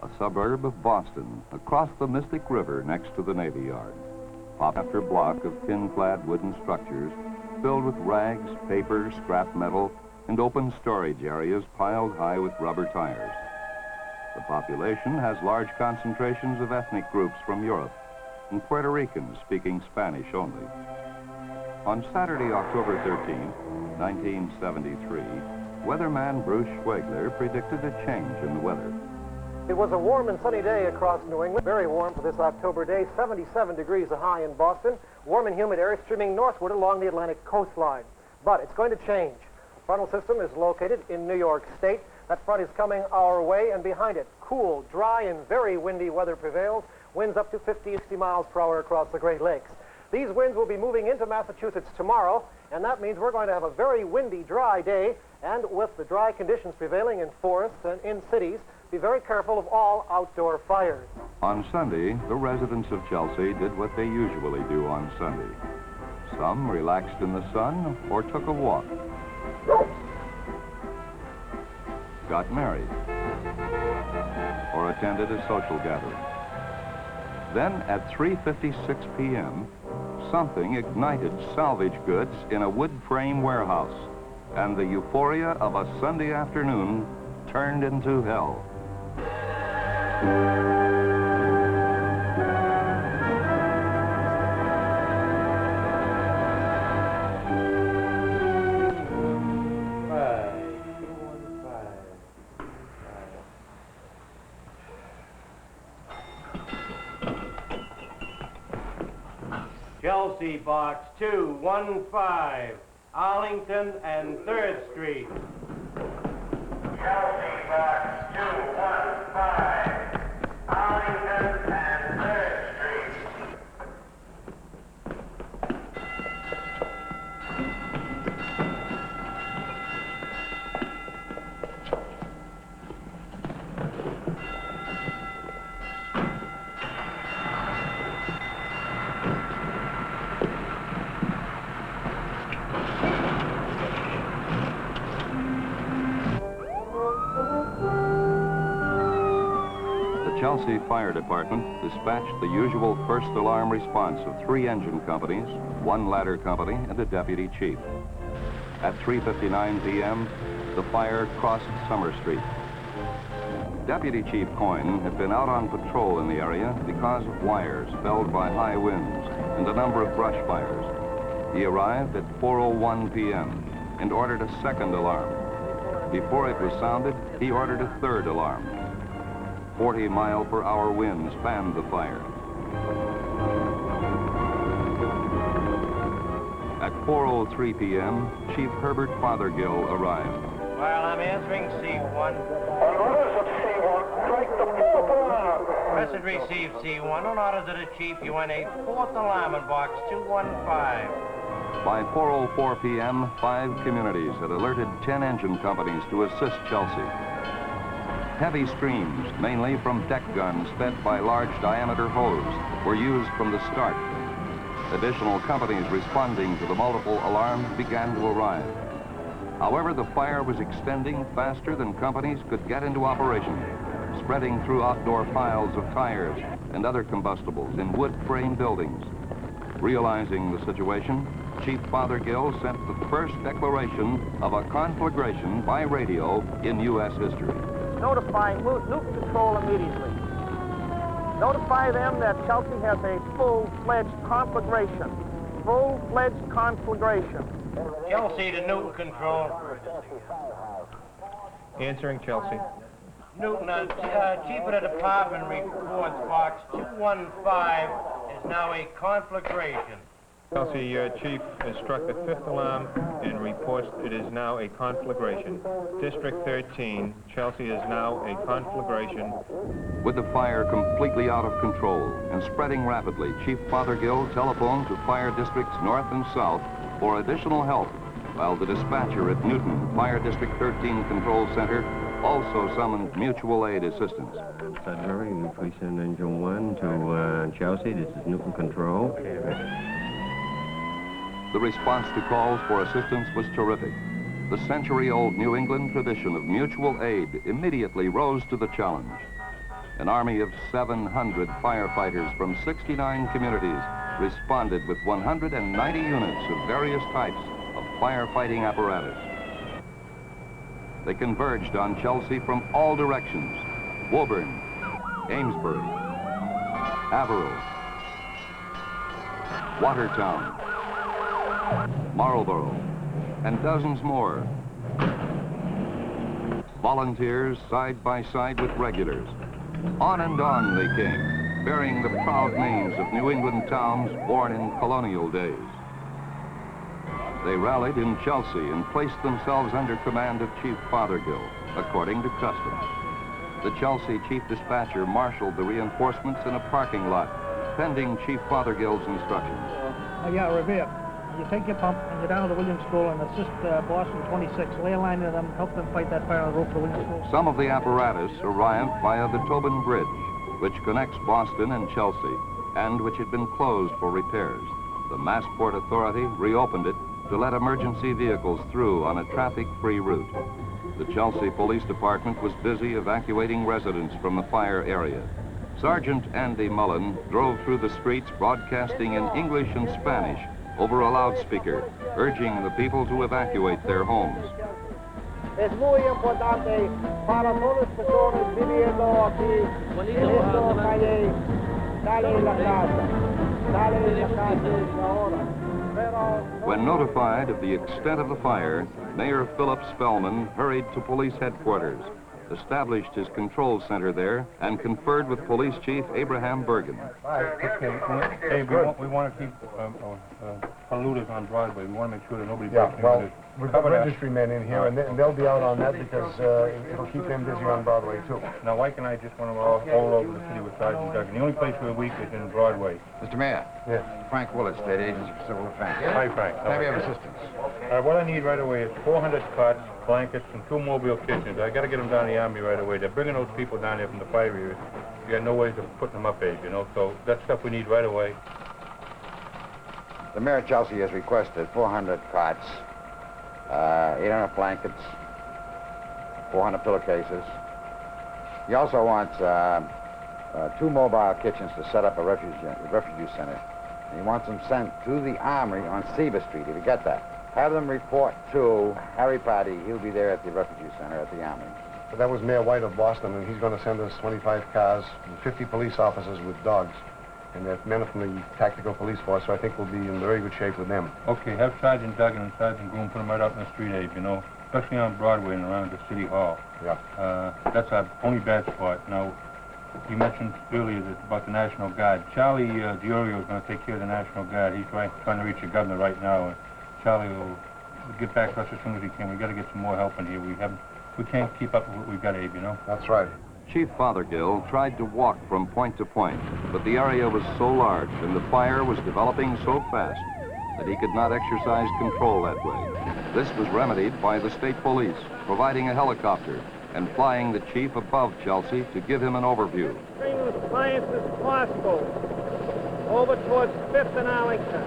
a suburb of Boston, across the Mystic River next to the Navy Yard. Block after block of tin-clad wooden structures filled with rags, paper, scrap metal, and open storage areas piled high with rubber tires. The population has large concentrations of ethnic groups from Europe and Puerto Ricans speaking Spanish only. On Saturday, October 13, 1973, weatherman Bruce Schwegler predicted a change in the weather. It was a warm and sunny day across New England, very warm for this October day, 77 degrees a high in Boston, warm and humid air streaming northward along the Atlantic coastline. But it's going to change. Frontal system is located in New York State. That front is coming our way, and behind it, cool, dry, and very windy weather prevails, winds up to 50, 60 miles per hour across the Great Lakes. These winds will be moving into Massachusetts tomorrow, and that means we're going to have a very windy, dry day, and with the dry conditions prevailing in forests and in cities, be very careful of all outdoor fires. On Sunday, the residents of Chelsea did what they usually do on Sunday. Some relaxed in the sun or took a walk, got married, or attended a social gathering. Then at 3:56 p.m., something ignited salvage goods in a wood frame warehouse, and the euphoria of a Sunday afternoon turned into hell. Chelsea, box 215, Arlington and 3rd Street. Chelsea, box 215, Arlington and 3rd Street. Chelsea Fire Department dispatched the usual first alarm response of 3 engine companies, 1 ladder company, and a deputy chief. At 3:59 p.m., the fire crossed Summer Street. Deputy Chief Coyne had been out on patrol in the area because of wires felled by high winds and a number of brush fires. He arrived at 4:01 p.m. and ordered a second alarm. Before it was sounded, he ordered a third alarm. 40-mile-per-hour winds fanned the fire. At 4:03 p.m., Chief Herbert Fothergill arrived. Well, I'm answering C1. On orders of C1, strike the 4th alarm. Message received, C1. On orders of the chief, UNA, 4th alarm in box 215. By 4:04 p.m., 5 communities had alerted 10 engine companies to assist Chelsea. Heavy streams, mainly from deck guns fed by large-diameter hose, were used from the start. Additional companies responding to the multiple alarms began to arrive. However, the fire was extending faster than companies could get into operation, spreading through outdoor piles of tires and other combustibles in wood frame buildings. Realizing the situation, Chief Fothergill sent the first declaration of a conflagration by radio in U.S. history. Notify Newton Control immediately. Notify them that Chelsea has a full-fledged conflagration. Full-fledged conflagration. Chelsea to Newton Control. Answering Chelsea. Newton, Chief of the Department reports box 215 is now a conflagration. Chelsea, Chief has struck the 5th alarm and reports it is now a conflagration. District 13, Chelsea is now a conflagration. With the fire completely out of control and spreading rapidly, Chief Fothergill telephoned to fire districts north and south for additional help, while the dispatcher at Newton Fire District 13 Control Center also summoned mutual aid assistance. Sudbury, we present Engine 1 to Chelsea. This is Newton Control. The response to calls for assistance was terrific. The century-old New England tradition of mutual aid immediately rose to the challenge. An army of 700 firefighters from 69 communities responded with 190 units of various types of firefighting apparatus. They converged on Chelsea from all directions: Woburn, Amesbury, Averill, Watertown, Marlborough, and dozens more. Volunteers side by side with regulars. On and on they came, bearing the proud names of New England towns born in colonial days. They rallied in Chelsea and placed themselves under command of Chief Fothergill, according to custom. The Chelsea chief dispatcher marshaled the reinforcements in a parking lot, pending Chief Fothergill's instructions. Yeah, Revere. You take your pump and you're down to Williams School and assist Boston 26. Lay a line to them, help them fight that fire on the roof of Williams School. Some of the apparatus arrived via the Tobin Bridge, which connects Boston and Chelsea, and which had been closed for repairs. The Massport Authority reopened it to let emergency vehicles through on a traffic-free route. The Chelsea Police Department was busy evacuating residents from the fire area. Sergeant Andy Mullen drove through the streets broadcasting in English and Spanish over a loudspeaker, urging the people to evacuate their homes. Es muy importante para todas las personas viviendo aquí en esta calle, dale la casa ahora. When notified of the extent of the fire, Mayor Philip Spellman hurried to police headquarters, established his control center there, and conferred with Police Chief Abraham Bergen. Hey, we want to keep polluters on Broadway. We want to make sure that nobody Yeah, breaks well, into this. we've got registry men in here, and they'll be out on that because it'll keep them busy on Broadway, too. Now, Mike and I just want to all over the city with Sergeant Duggan. The only place we're weak is in Broadway. Mr. Mayor. Yes. Frank Willett, State Agency for Civil Defense. Hi, Frank. Can I have assistance? What I need right away is 400 cots, blankets, and 2 mobile kitchens. I got to get them down to the Army right away. They're bringing those people down there from the fire areas. You got no ways of putting them up, Abe, you know, so that's stuff we need right away. The Mayor of Chelsea has requested 400 cots, 800 blankets, 400 pillowcases. He also wants 2 mobile kitchens to set up a refugee center. And he wants them sent to the Armory on Seaver Street, if you get that. Have them report to Harry Patty. He'll be there at the refugee center at the Armory. But that was Mayor White of Boston, and he's going to send us 25 cars and 50 police officers with dogs. And they're men from the tactical police force, so I think we'll be in very good shape with them. Okay, have Sergeant Duggan and Sergeant Groom put them right out in the street, Abe, you know, especially on Broadway and around the City Hall. Yeah. That's our only bad spot. Now, you mentioned earlier about the National Guard. Charlie Diorio is going to take care of the National Guard. He's trying to reach the governor right now. And Charlie will get back to us as soon as he can. We've got to get some more help in here. We can't keep up with what we've got, Abe, you know? That's right. Chief Fothergill tried to walk from point to point, but the area was so large and the fire was developing so fast that he could not exercise control that way. This was remedied by the state police, providing a helicopter and flying the chief above Chelsea to give him an overview. Bring as clients as possible over towards 5th and Arlington.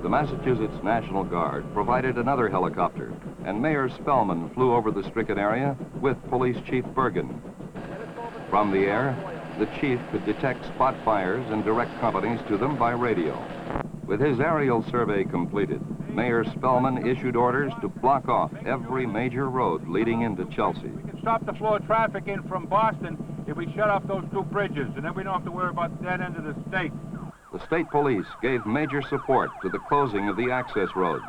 The Massachusetts National Guard provided another helicopter, and Mayor Spellman flew over the stricken area with Police Chief Bergen. From the air, the chief could detect spot fires and direct companies to them by radio. With his aerial survey completed, Mayor Spellman issued orders to block off every major road leading into Chelsea. We can stop the flow of traffic in from Boston if we shut off those 2 bridges, and then we don't have to worry about that end of the state. The state police gave major support to the closing of the access roads.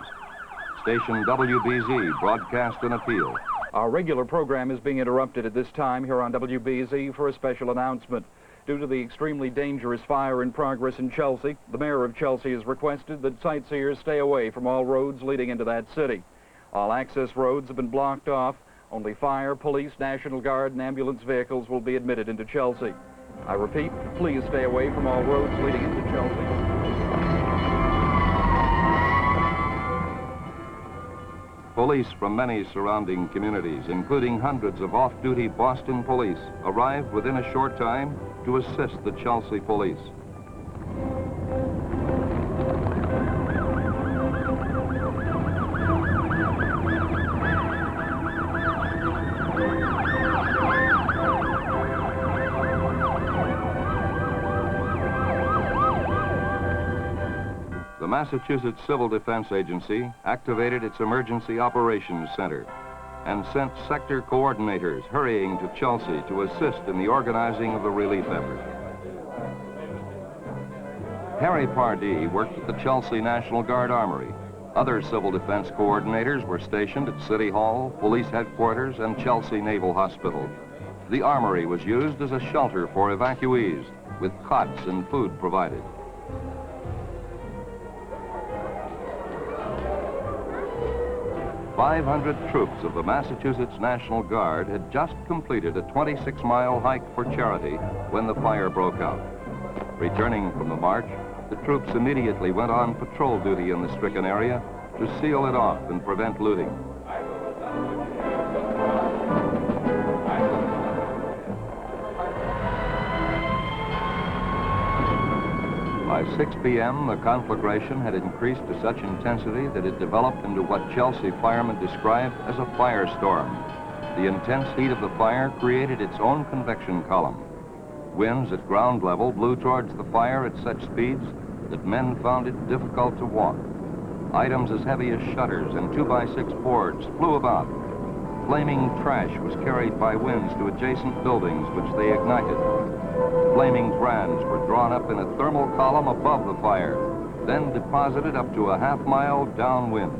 Station WBZ broadcast an appeal. Our regular program is being interrupted at this time here on WBZ for a special announcement. Due to the extremely dangerous fire in progress in Chelsea, the mayor of Chelsea has requested that sightseers stay away from all roads leading into that city. All access roads have been blocked off. Only fire, police, National Guard, and ambulance vehicles will be admitted into Chelsea. I repeat, please stay away from all roads leading into Chelsea. Police from many surrounding communities, including hundreds of off-duty Boston police, arrived within a short time to assist the Chelsea police. Massachusetts Civil Defense Agency activated its Emergency Operations Center and sent sector coordinators hurrying to Chelsea to assist in the organizing of the relief effort. Harry Pardee worked at the Chelsea National Guard Armory. Other civil defense coordinators were stationed at City Hall, Police Headquarters, and Chelsea Naval Hospital. The armory was used as a shelter for evacuees, with cots and food provided. "500 troops of the Massachusetts National Guard had just completed a 26-mile hike for charity when the fire broke out. Returning from the march, the troops immediately went on patrol duty in the stricken area to seal it off and prevent looting. By 6 p.m., the conflagration had increased to such intensity that it developed into what Chelsea firemen described as a firestorm. The intense heat of the fire created its own convection column. Winds at ground level blew towards the fire at such speeds that men found it difficult to walk. Items as heavy as shutters and 2x6 boards flew about. Flaming trash was carried by winds to adjacent buildings, which they ignited. Flaming brands were drawn up in a thermal column above the fire, then deposited up to a half-mile downwind.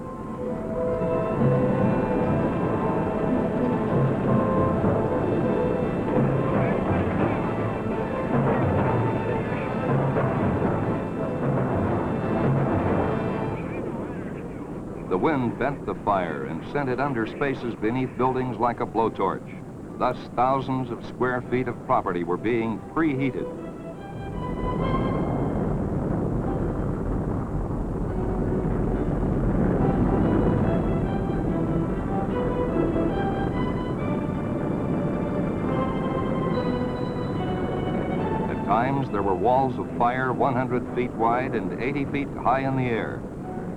The wind bent the fire and sent it under spaces beneath buildings like a blowtorch. Thus, thousands of square feet of property were being preheated. At times, there were walls of fire 100 feet wide and 80 feet high in the air.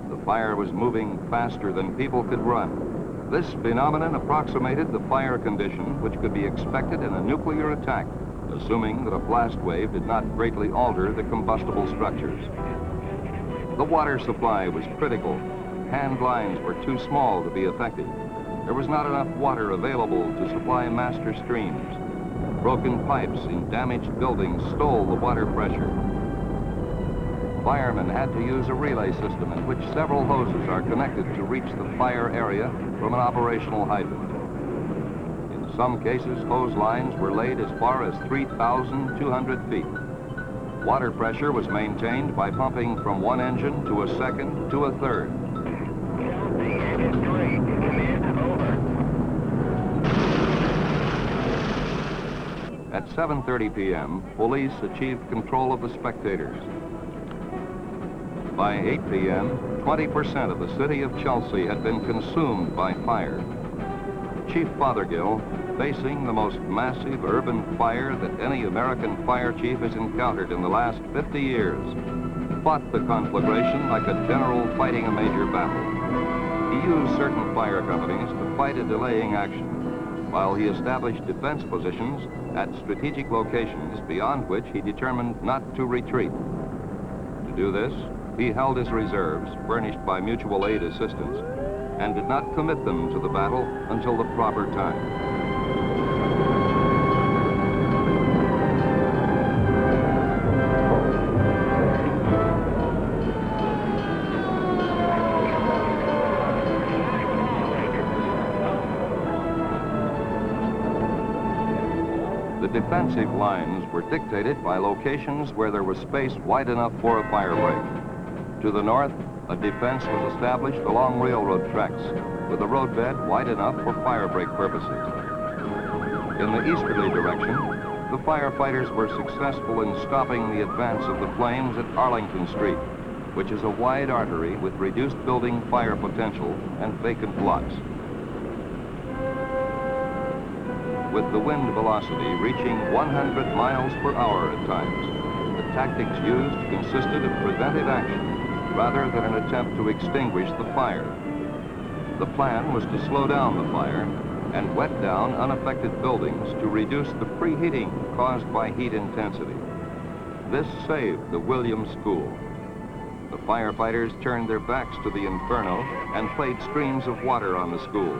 The fire was moving faster than people could run. This phenomenon approximated the fire condition which could be expected in a nuclear attack, assuming that a blast wave did not greatly alter the combustible structures. The water supply was critical. Hand lines were too small to be effective. There was not enough water available to supply master streams. Broken pipes in damaged buildings stole the water pressure. Firemen had to use a relay system in which several hoses are connected to reach the fire area from an operational hydrant. In some cases, hose lines were laid as far as 3,200 feet. Water pressure was maintained by pumping from one engine to a second to a third. At 7:30 p.m., police achieved control of the spectators. By 8 p.m., 20% of the city of Chelsea had been consumed by fire. Chief Fothergill, facing the most massive urban fire that any American fire chief has encountered in the last 50 years, fought the conflagration like a general fighting a major battle. He used certain fire companies to fight a delaying action, while he established defense positions at strategic locations beyond which he determined not to retreat. To do this, he held his reserves, furnished by mutual aid assistance, and did not commit them to the battle until the proper time. The defensive lines were dictated by locations where there was space wide enough for a fire break. To the north, a defense was established along railroad tracks, with a roadbed wide enough for fire break purposes. In the easterly direction, the firefighters were successful in stopping the advance of the flames at Arlington Street, which is a wide artery with reduced building fire potential and vacant lots. With the wind velocity reaching 100 miles per hour at times, the tactics used consisted of preventive action rather than an attempt to extinguish the fire. The plan was to slow down the fire and wet down unaffected buildings to reduce the preheating caused by heat intensity. This saved the Williams School. the firefighters turned their backs to the inferno and played streams of water on the school.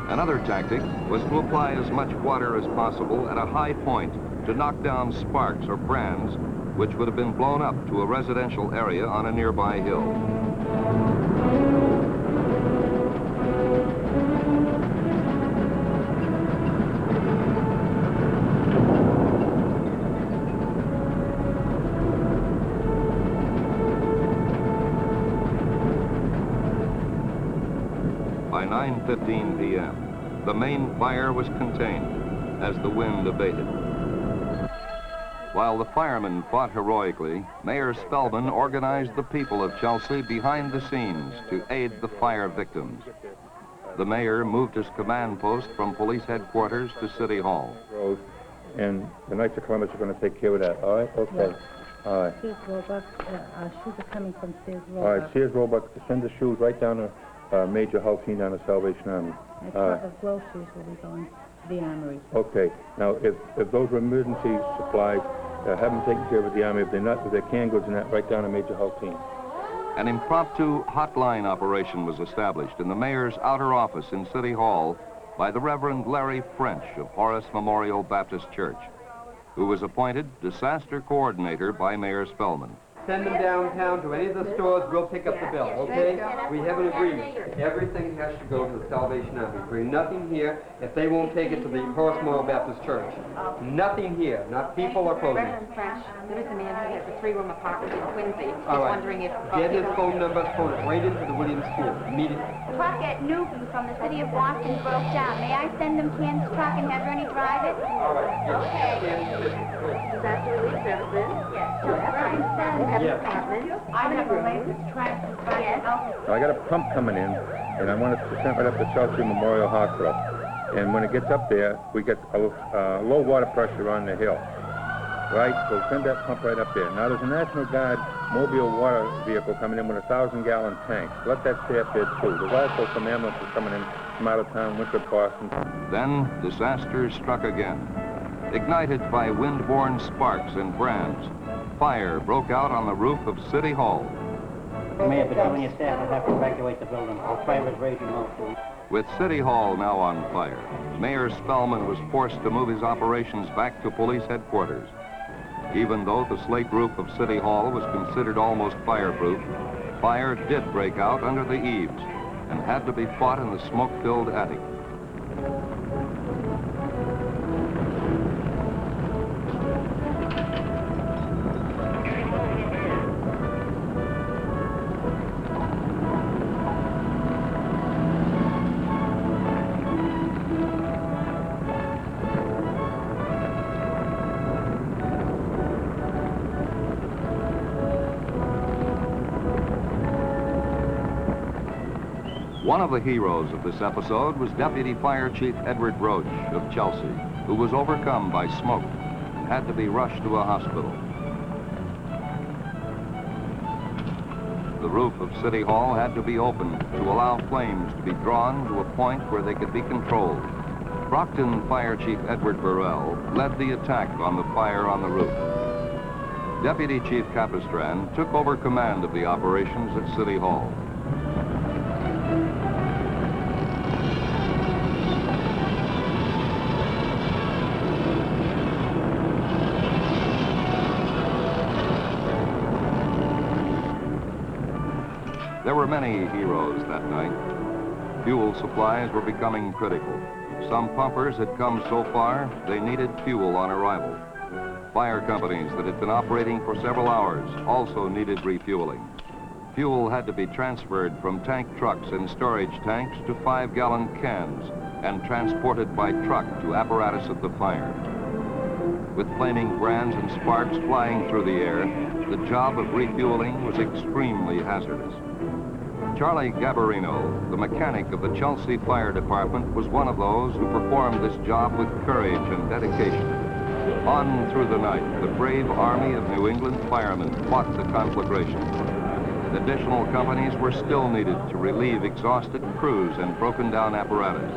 Another tactic was to apply as much water as possible at a high point to knock down sparks or brands which would have been blown up to a residential area on a nearby hill. By 9:15 p.m., the main fire was contained as the wind abated. While the firemen fought heroically, Mayor Spellman organized the people of Chelsea behind the scenes to aid the fire victims. The mayor moved his command post from police headquarters to City Hall. And the Knights of Columbus are going to take care of that, all right? Okay. Yeah. All right. Sears Roebuck, shoes are coming from Sears Roebuck. All right, Sears Roebuck, send the shoes right down to Major Halsey down to Salvation Army. A truck of groceries will be going to the armory. Okay. Now, if those are emergency supplies, have them taken care of at the Army. If they're canned goods and that, right down to Major Halsey. An impromptu hotline operation was established in the mayor's outer office in City Hall by the Reverend Larry French of Horace Memorial Baptist Church, who was appointed disaster coordinator by Mayor Spellman. Send them downtown to any of the stores, we'll pick up the bill, okay? We have an agreement. Everything has to go to the Salvation Army. Bring nothing here if they won't take it to the Horace Memorial Baptist Church. Nothing here, not people or clothing. Reverend French, there is a man who has a 3-room apartment in Quincy. He's All right. wondering if... Get his phone number, phone it right into the Williams School, immediately. Truck at Newton from the city of Boston broke down. May I send them Ken's truck and have Ernie drive it? All right. Disaster relief services? Yes. I have a lady that's trying to find out. Now, I got a pump coming in, and I want it sent right up to Chelsea Memorial Hospital. And when it gets up there, we get a low water pressure on the hill. Right? So send that pump right up there. Now, there's a National Guard mobile water vehicle coming in with a 1,000-gallon tank. Let that stay up there, too. There's also some ambulances coming in from out of town, Winthrop, Boston. Then disaster struck again. Ignited by wind-borne sparks and brands, fire broke out on the roof of City Hall. Mayor, patrolling your staff will have to evacuate the building. The fire is raging also. With City Hall now on fire, Mayor Spellman was forced to move his operations back to police headquarters. Even though the slate roof of City Hall was considered almost fireproof, fire did break out under the eaves and had to be fought in the smoke-filled attic. One of the heroes of this episode was Deputy Fire Chief Edward Roach of Chelsea, who was overcome by smoke and had to be rushed to a hospital. The roof of City Hall had to be opened to allow flames to be drawn to a point where they could be controlled. Brockton Fire Chief Edward Burrell led the attack on the fire on the roof. Deputy Chief Capistran took over command of the operations at City Hall. There were many heroes that night. Fuel supplies were becoming critical. Some pumpers had come so far, they needed fuel on arrival. Fire companies that had been operating for several hours also needed refueling. Fuel had to be transferred from tank trucks and storage tanks to 5-gallon cans and transported by truck to apparatus at the fire. With flaming brands and sparks flying through the air, the job of refueling was extremely hazardous. Charlie Gabarino, the mechanic of the Chelsea Fire Department, was one of those who performed this job with courage and dedication. On through the night, the brave Army of New England firemen fought the conflagration. Additional companies were still needed to relieve exhausted crews and broken down apparatus.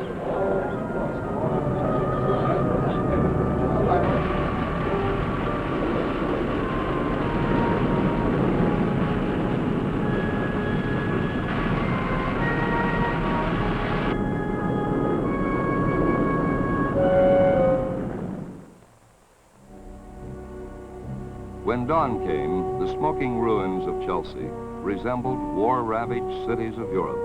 When dawn came, the smoking ruins of Chelsea resembled war-ravaged cities of Europe.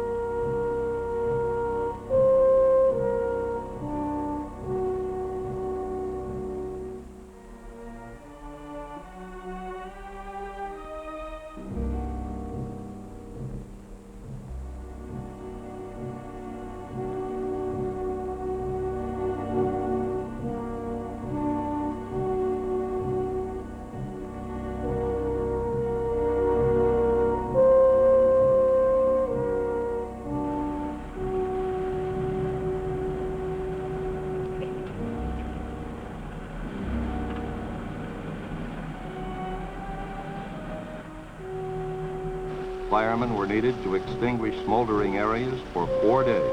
Firemen were needed to extinguish smoldering areas for 4 days.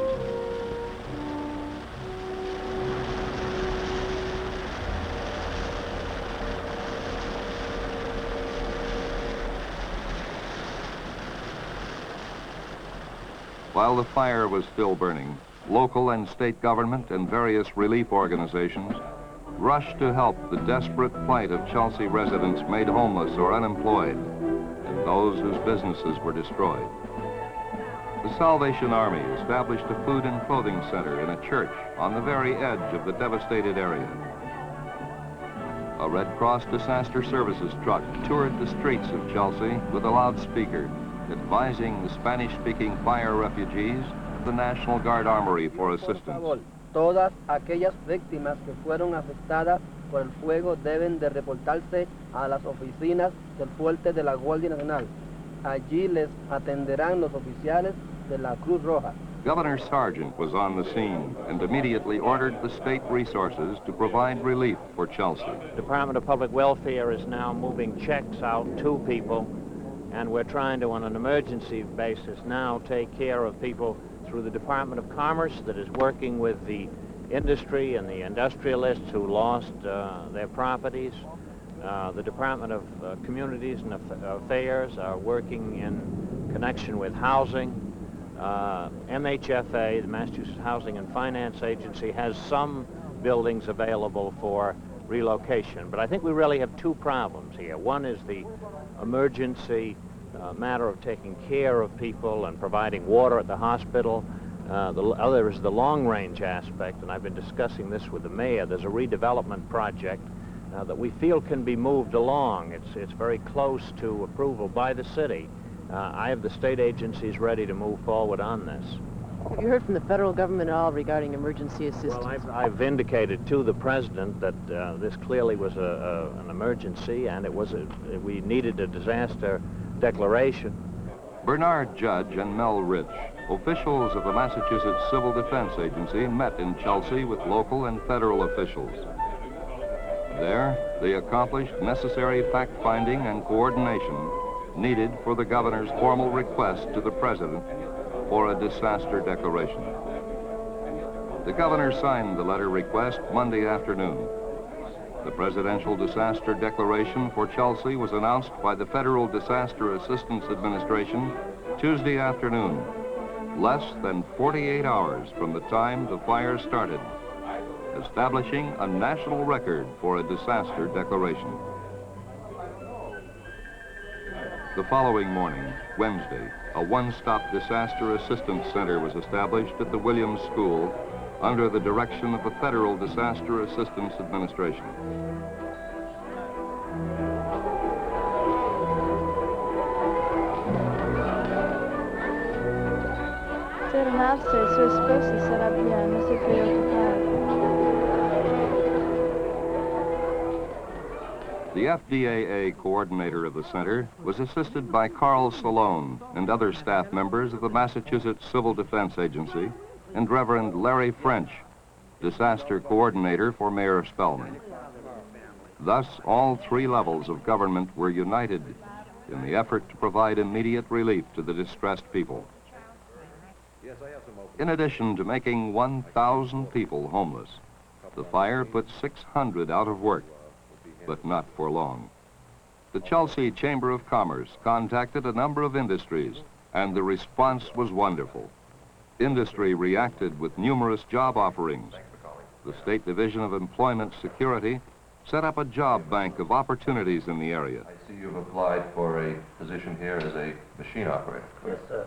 While the fire was still burning, local and state government and various relief organizations rushed to help the desperate plight of Chelsea residents made homeless or unemployed, and those whose businesses were destroyed. The Salvation Army established a food and clothing center in a church on the very edge of the devastated area. A Red Cross disaster services truck toured the streets of Chelsea with a loudspeaker advising the Spanish-speaking fire refugees of the National Guard Armory for assistance. Todas aquellas víctimas que fueron afectadas por el fuego deben de reportarse a las oficinas del fuerte de la Guardia Nacional. Allí les atenderán los oficiales de la Cruz Roja. Governor Sargent was on the scene and immediately ordered the state resources to provide relief for Chelsea. The Department of Public Welfare is now moving checks out to people, and we're trying to, on an emergency basis now, take care of people through the Department of Commerce that is working with the industry and the industrialists who lost their properties. The Department of Communities and Affairs are working in connection with housing. MHFA, the Massachusetts Housing and Finance Agency, has some buildings available for relocation. But I think we really have two problems here. One is the emergency matter of taking care of people and providing water at the hospital. The other is the long-range aspect, and I've been discussing this with the mayor. There's a redevelopment project that we feel can be moved along. It's very close to approval by the city. I have the state agencies ready to move forward on this. Have you heard from the federal government at all regarding emergency assistance? Well, I've indicated to the president that this clearly was an emergency, and we needed a disaster declaration. Bernard Judge and Mel Rich, officials of the Massachusetts Civil Defense Agency, met in Chelsea with local and federal officials. There, they accomplished necessary fact-finding and coordination needed for the governor's formal request to the president for a disaster declaration. The governor signed the letter request Monday afternoon. The Presidential Disaster Declaration for Chelsea was announced by the Federal Disaster Assistance Administration Tuesday afternoon, less than 48 hours from the time the fire started, establishing a national record for a disaster declaration. The following morning, Wednesday, a one-stop disaster assistance center was established at the Williams School under the direction of the Federal Disaster Assistance Administration. Tornarsi ai suoi sposi sarà bien, non si preoccupare. The FDAA coordinator of the center was assisted by Carl Salone and other staff members of the Massachusetts Civil Defense Agency and Reverend Larry French, disaster coordinator for Mayor Spellman. Thus, all three levels of government were united in the effort to provide immediate relief to the distressed people. In addition to making 1,000 people homeless, the fire put 600 out of work, but not for long. The Chelsea Chamber of Commerce contacted a number of industries, and the response was wonderful. Industry reacted with numerous job offerings. The State Division of Employment Security set up a job bank of opportunities in the area. I see you've applied for a position here as a machine operator. Yes, sir.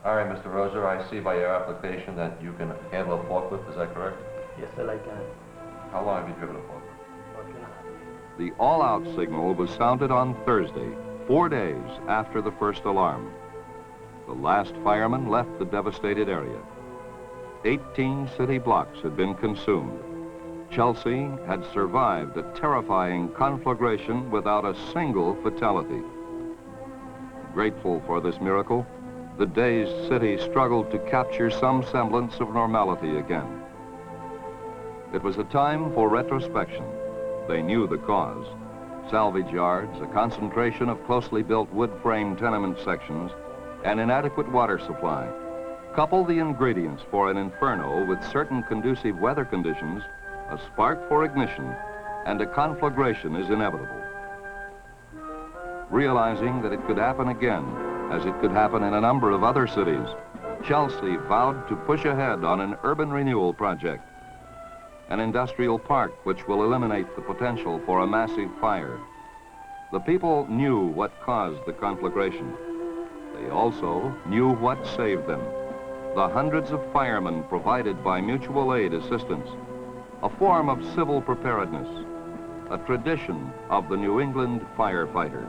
All right, Mr. Roser, I see by your application that you can handle a forklift, is that correct? Yes, sir, I can. How long have you driven a forklift? The all-out signal was sounded on Thursday, 4 days after the first alarm. The last fireman left the devastated area. 18 city blocks had been consumed. Chelsea had survived a terrifying conflagration without a single fatality. Grateful for this miracle, the dazed city struggled to capture some semblance of normality again. It was a time for retrospection. They knew the cause. Salvage yards, a concentration of closely built wood frame tenement sections, an inadequate water supply. Couple the ingredients for an inferno with certain conducive weather conditions, a spark for ignition, and a conflagration is inevitable. Realizing that it could happen again, as it could happen in a number of other cities, Chelsea vowed to push ahead on an urban renewal project, an industrial park which will eliminate the potential for a massive fire. The people knew what caused the conflagration. They also knew what saved them. The hundreds of firemen provided by mutual aid assistance, a form of civil preparedness, a tradition of the New England firefighter.